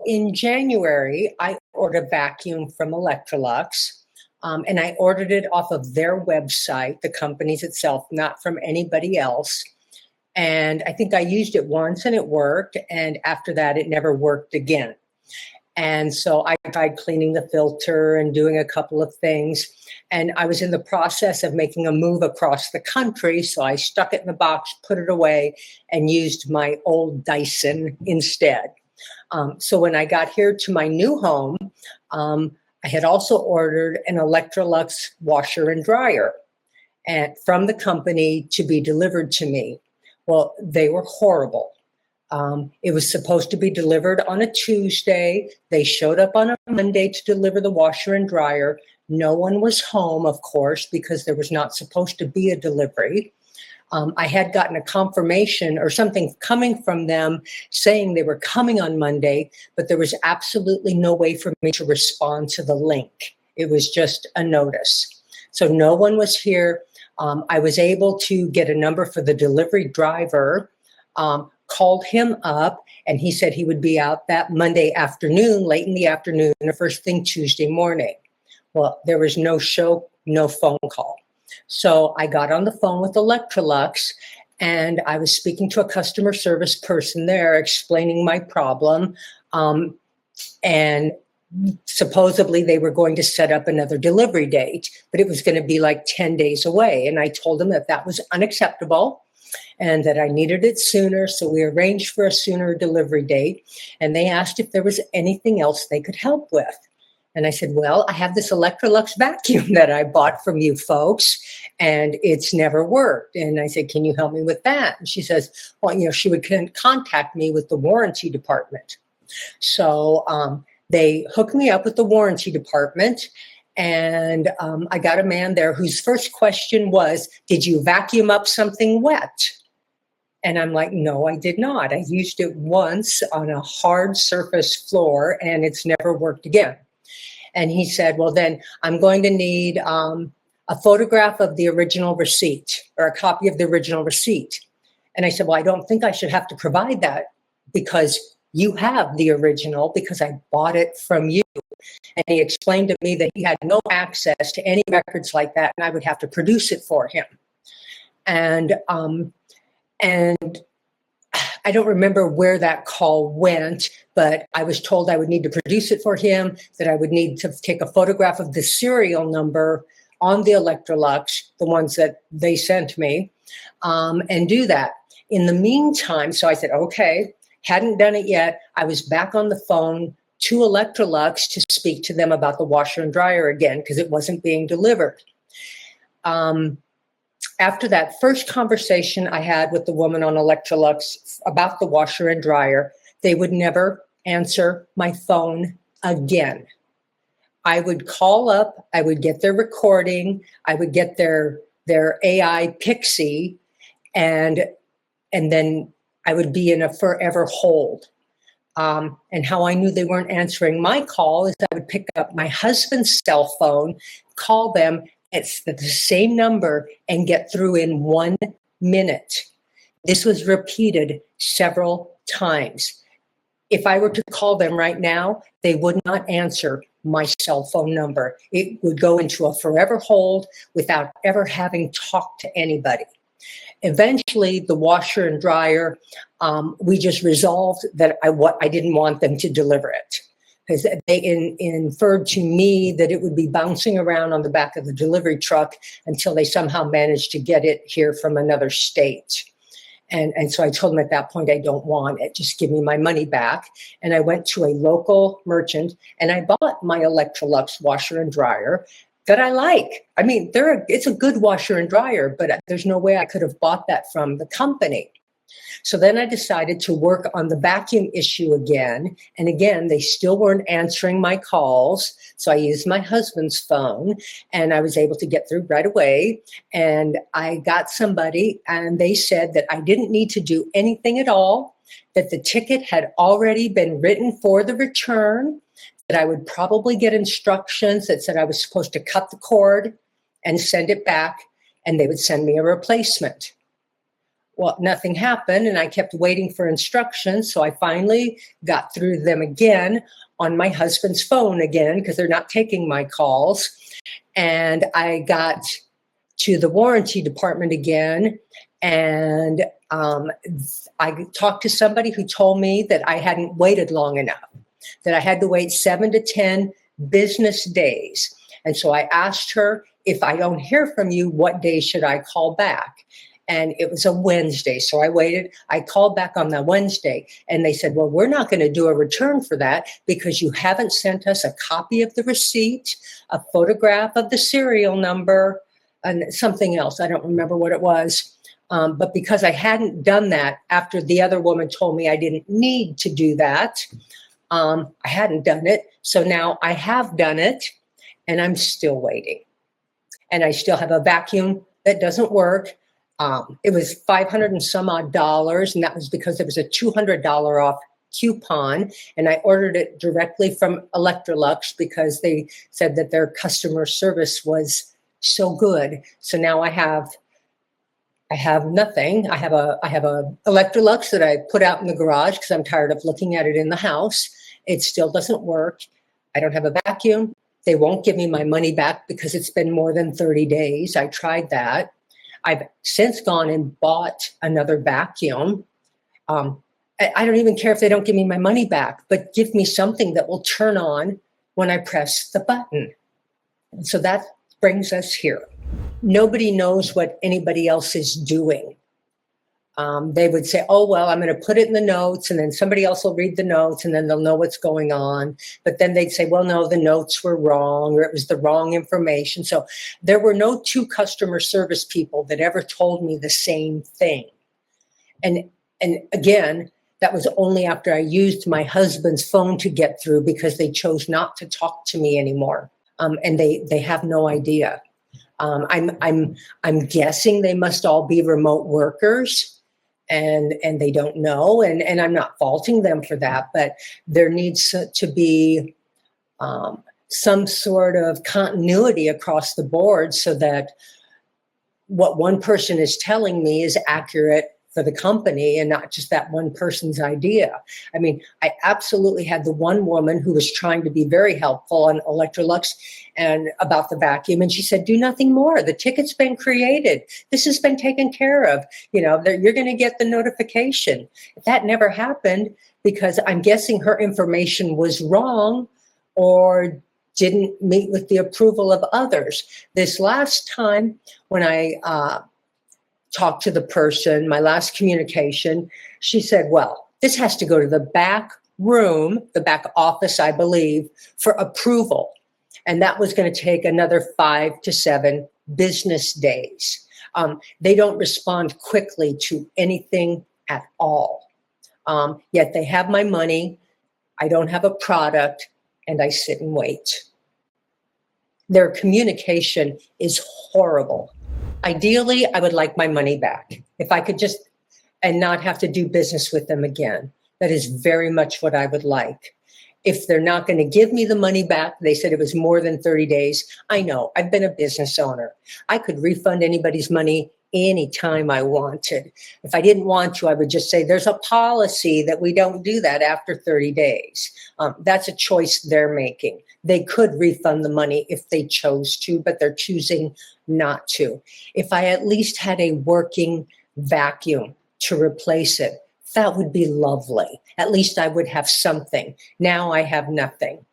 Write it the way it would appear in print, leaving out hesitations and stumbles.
in January, I ordered a vacuum from Electrolux, and I ordered it off of their website, the company's itself, not from anybody else. And I think I used it once and it worked. And after that, it never worked again. And so I tried cleaning the filter and doing a couple of things. And I was in the process of making a move across the country. So I stuck it in the box, put it away, and used my old Dyson instead. So when I got here to my new home, I had also ordered an Electrolux washer and dryer from the company to be delivered to me. Well, they were horrible. It was supposed to be delivered on a Tuesday. They showed up on a Monday to deliver the washer and dryer. No one was home, of course, because there was not supposed to be a delivery. I had gotten a confirmation or something coming from them saying they were coming on Monday, but there was absolutely no way for me to respond to the link. It was just a notice. So no one was here. I was able to get a number for the delivery driver, called him up, and he said he would be out that Monday afternoon, late in the afternoon, or first thing Tuesday morning. Well, there was no show, no phone call. So I got on the phone with Electrolux, and I was speaking to a customer service person there, explaining my problem. And supposedly they were going to set up another delivery date, but it was going to be like 10 days away. And I told them that was unacceptable and that I needed it sooner. So we arranged for a sooner delivery date. And they asked if there was anything else they could help with. And I said, well, I have this Electrolux vacuum that I bought from you folks, and it's never worked. And I said, can you help me with that? And she says, well, she would contact me with the warranty department. So they hooked me up with the warranty department, and I got a man there whose first question was, did you vacuum up something wet? And I'm like, no, I did not. I used it once on a hard surface floor, and it's never worked again. And he said, well, then I'm going to need a photograph of the original receipt or a copy of the original receipt. And I said, well, I don't think I should have to provide that because you have the original because I bought it from you. And he explained to me that he had no access to any records like that, and I would have to produce it for him. And I don't remember where that call went, but I was told I would need to produce it for him, that I would need to take a photograph of the serial number on the Electrolux, the ones that they sent me, and do that. In the meantime, so I said, okay, hadn't done it yet. I was back on the phone to Electrolux to speak to them about the washer and dryer again because it wasn't being delivered. After that first conversation I had with the woman on Electrolux about the washer and dryer, they would never answer my phone again. I would call up, I would get their recording, I would get their AI Pixie, and then I would be in a forever hold. And how I knew they weren't answering my call is I would pick up my husband's cell phone, call them, it's the same number, and get through in 1 minute. This was repeated several times. If I were to call them right now, they would not answer my cell phone number. It would go into a forever hold without ever having talked to anybody. Eventually, the washer and dryer, we just resolved that I didn't want them to deliver it because they inferred to me that it would be bouncing around on the back of the delivery truck until they somehow managed to get it here from another state. And so I told them at that point, I don't want it. Just give me my money back. And I went to a local merchant and I bought my Electrolux washer and dryer that I like. I mean, it's a good washer and dryer, but there's no way I could have bought that from the company. So then I decided to work on the vacuum issue again. And again, they still weren't answering my calls. So I used my husband's phone and I was able to get through right away. And I got somebody and they said that I didn't need to do anything at all, that the ticket had already been written for the return, that I would probably get instructions that said I was supposed to cut the cord and send it back, and they would send me a replacement. Well, nothing happened, and I kept waiting for instructions. So I finally got through them again on my husband's phone again, because they're not taking my calls. And I got to the warranty department again, and I talked to somebody who told me that I hadn't waited long enough, that I had to wait 7 to 10 business days. And so I asked her, if I don't hear from you, what day should I call back? And it was a Wednesday. So I waited. I called back on the Wednesday, and they said, well, we're not going to do a return for that because you haven't sent us a copy of the receipt, a photograph of the serial number, and something else. I don't remember what it was. But because I hadn't done that after the other woman told me I didn't need to do that, I hadn't done it. So now I have done it, and I'm still waiting. And I still have a vacuum that doesn't work. It was $500 and some odd dollars, and that was because there was a $200 off coupon, and I ordered it directly from Electrolux because they said that their customer service was so good. So now I have nothing. I have a Electrolux that I put out in the garage because I'm tired of looking at it in the house. It still doesn't work. I don't have a vacuum. They won't give me my money back because it's been more than 30 days. I tried that. I've since gone and bought another vacuum. I don't even care if they don't give me my money back, but give me something that will turn on when I press the button. And so that brings us here. Nobody knows what anybody else is doing. They would say, oh, well, I'm going to put it in the notes, and then somebody else will read the notes, and then they'll know what's going on. But then they'd say, well, no, the notes were wrong, or it was the wrong information. So there were no two customer service people that ever told me the same thing. And again, that was only after I used my husband's phone to get through, because they chose not to talk to me anymore. And they have no idea. I'm guessing they must all be remote workers. And they don't know, and I'm not faulting them for that, but there needs to be some sort of continuity across the board so that what one person is telling me is accurate for the company and not just that one person's idea. I mean, I absolutely had the one woman who was trying to be very helpful on Electrolux and about the vacuum. And she said, do nothing more. The ticket's been created. This has been taken care of. You know, you're going to get the notification. That never happened because I'm guessing her information was wrong or didn't meet with the approval of others. This last time when I talked to the person, my last communication, she said, well, this has to go to the back room, the back office, I believe, for approval. And that was going to take another 5 to 7 business days. They don't respond quickly to anything at all. Yet they have my money. I don't have a product, and I sit and wait. Their communication is horrible. Ideally, I would like my money back. If I could just, and not have to do business with them again. That is very much what I would like. If they're not going to give me the money back, they said it was more than 30 days. I know, I've been a business owner. I could refund anybody's money anytime I wanted. If I didn't want to, I would just say there's a policy that we don't do that after 30 days. That's a choice they're making. They could refund the money if they chose to, but they're choosing not to. If I at least had a working vacuum to replace it, that would be lovely. At least I would have something. Now I have nothing.